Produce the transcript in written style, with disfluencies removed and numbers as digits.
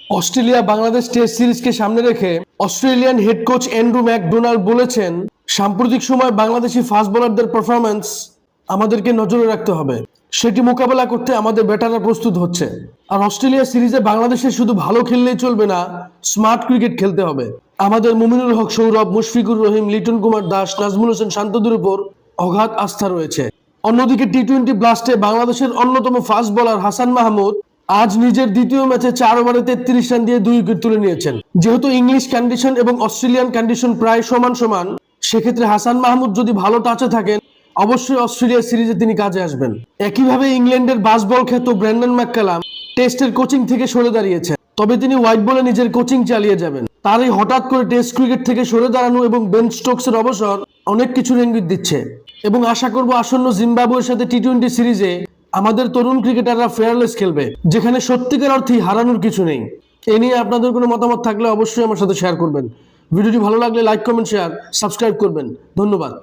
Australia Bangladesh test সিরিজকে সামনে রেখে Australian head coach Andrew McDonald বলেছেন, সাম্প্রতিক সময় বাংলাদেশি ফাস্ট বোলারদের পারফরম্যান্স আমাদেরকে নজরে রাখতে হবে। সেটি মোকাবেলা করতে আমাদের ব্যাটাররা প্রস্তুত হচ্ছে। আর অস্ট্রেলিয়া সিরিজে বাংলাদেশের শুধু ভালো খেললেই চলবে না, স্মার্ট ক্রিকেট খেলতে হবে। আমাদের মুমিনুল হক সৌরভ, মুশফিকুর রহিম, লিটন কুমার দাস, নাজমুল হোসেন শান্তদের উপর অগাধ আস্থা রয়েছে। অন্যদিকে টি-20 ব্লাস্টে বাংলাদেশের অন্যতম ফাস্ট বোলার হাসান মাহমুদ আজ নিজের দ্বিতীয় ম্যাচে 4 ওভারে 33 রান দিয়ে 2 উইকেট তুলে নিয়েছেন। যেহেতু ইংলিশ কন্ডিশন এবং অস্ট্রেলিয়ান কন্ডিশন প্রায় সমান সমান, সেক্ষেত্রে হাসান মাহমুদ যদি ভালো টাচে থাকেন, অবশ্যই অস্ট্রেলিয়া সিরিজে তিনি কাজে আসবেন। একইভাবে ইংল্যান্ডের বাসবল খ্যাত ব্র্যান্ডন ম্যাককালাম টেস্টের কোচিং থেকে সরে দাঁড়িয়েছেন, তবে তিনি হোয়াইট বলে নিজের কোচিং চালিয়ে যাবেন। তার এই হঠাৎ করে টেস্ট ক্রিকেট থেকে সরে দাঁড়ানো এবং বেন স্টোকসের অবসর অনেক কিছুর ইঙ্গিত দিচ্ছে, এবং আশা করব আসন্ন জিম্বাবুয়ের সাথে টি-20 সিরিজে আমাদের তরুণ ক্রিকেটাররা ফেয়ারলেস খেলবে, যেখানে সত্যিকার অর্থেই হারানোর কিছু নেই। এ নিয়ে আপনাদের কোনো মতামত থাকলে অবশ্যই আমার সাথে শেয়ার করবেন। ভিডিওটি ভালো লাগলে লাইক, কমেন্ট, শেয়ার, সাবস্ক্রাইব করবেন। ধন্যবাদ।